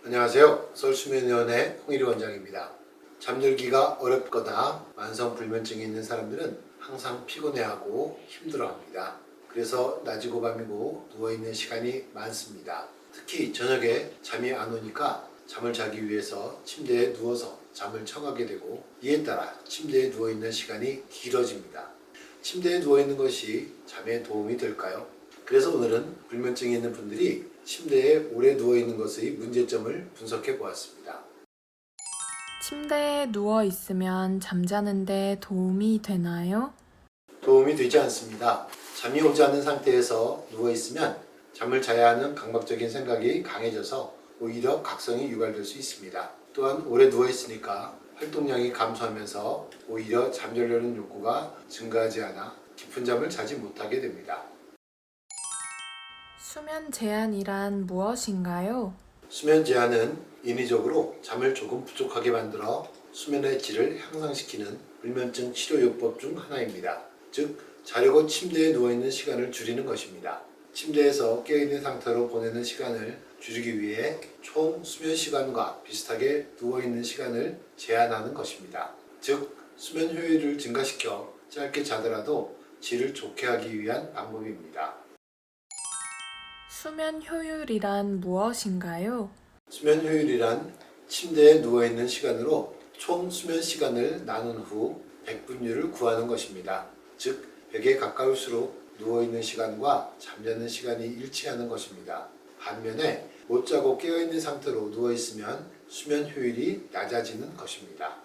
안녕하세요. 서울수면위원회 홍일희 원장입니다. 잠들기가 어렵거나 만성불면증이 있는 사람들은 항상 피곤해하고 힘들어합니다. 그래서 낮이고 밤이고 누워있는 시간이 많습니다. 특히 저녁에 잠이 안 오니까 잠을 자기 위해서 침대에 누워서 잠을 청하게 되고, 이에 따라 침대에 누워있는 시간이 길어집니다. 침대에 누워있는 것이 잠에 도움이 될까요? 그래서 오늘은 불면증이 있는 분들이 침대에 오래 누워있는 것의 문제점을 분석해 보았습니다. 침대에 누워 있으면 잠자는데 도움이 되나요? 도움이 되지 않습니다. 잠이 오지 않는 상태에서 누워있으면 잠을 자야 하는 강박적인 생각이 강해져서 오히려 각성이 유발될 수 있습니다. 또한 오래 누워있으니까 활동량이 감소하면서 오히려 잠자려는 욕구가 증가하지 않아 깊은 잠을 자지 못하게 됩니다. 수면 제한이란 무엇인가요? 수면 제한은 인위적으로 잠을 조금 부족하게 만들어 수면의 질을 향상시키는 불면증 치료요법 중 하나입니다. 즉, 자려고 침대에 누워있는 시간을 줄이는 것입니다. 침대에서 깨어있는 상태로 보내는 시간을 줄이기 위해 총 수면 시간과 비슷하게 누워있는 시간을 제한하는 것입니다. 즉, 수면 효율을 증가시켜 짧게 자더라도 질을 좋게 하기 위한 방법입니다. 수면 효율이란 무엇인가요? 수면 효율이란 침대에 누워있는 시간으로 총 수면 시간을 나눈 후 백분율을 구하는 것입니다. 즉, 100에 가까울수록 누워있는 시간과 잠자는 시간이 일치하는 것입니다. 반면에 못 자고 깨어있는 상태로 누워있으면 수면 효율이 낮아지는 것입니다.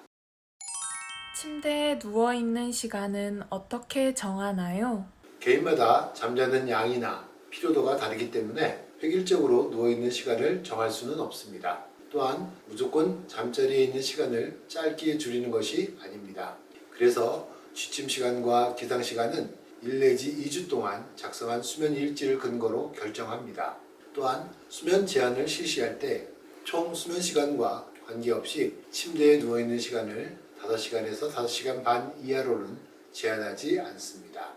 침대에 누워 있는 시간은 어떻게 정하나요? 개인마다 잠자는 양이나 피로도가 다르기 때문에 획일적으로 누워있는 시간을 정할 수는 없습니다. 또한 무조건 잠자리에 있는 시간을 짧게 줄이는 것이 아닙니다. 그래서 취침 시간과 기상 시간은 1 내지 2주 동안 작성한 수면 일지를 근거로 결정합니다. 또한 수면 제한을 실시할 때 총 수면 시간과 관계없이 침대에 누워있는 시간을 5시간에서 5시간 반 이하로는 제한하지 않습니다.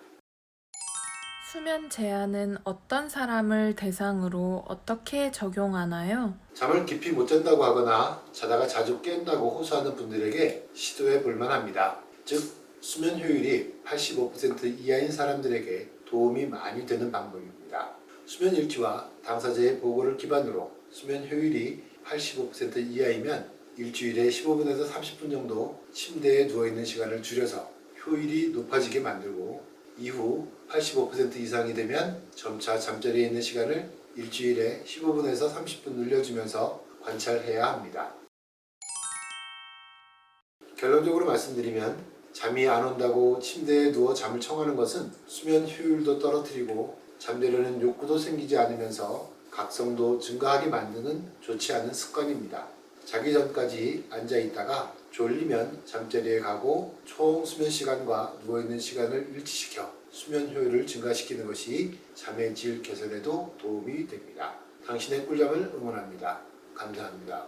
수면 제한은 어떤 사람을 대상으로 어떻게 적용하나요? 잠을 깊이 못 잔다고 하거나 자다가 자주 깬다고 호소하는 분들에게 시도해 볼 만합니다. 즉, 수면 효율이 85% 이하인 사람들에게 도움이 많이 되는 방법입니다. 수면 일지와 당사자의 보고를 기반으로 수면 효율이 85% 이하이면 일주일에 15분에서 30분 정도 침대에 누워있는 시간을 줄여서 효율이 높아지게 만들고, 이후 85% 이상이 되면 점차 잠자리에 있는 시간을 일주일에 15분에서 30분 늘려주면서 관찰해야 합니다. 결론적으로 말씀드리면, 잠이 안 온다고 침대에 누워 잠을 청하는 것은 수면 효율도 떨어뜨리고 잠자려는 욕구도 생기지 않으면서 각성도 증가하게 만드는 좋지 않은 습관입니다. 자기 전까지 앉아 있다가 졸리면 잠자리에 가고 총 수면 시간과 누워있는 시간을 일치시켜 수면 효율을 증가시키는 것이 잠의 질 개선에도 도움이 됩니다. 당신의 꿀잠을 응원합니다. 감사합니다.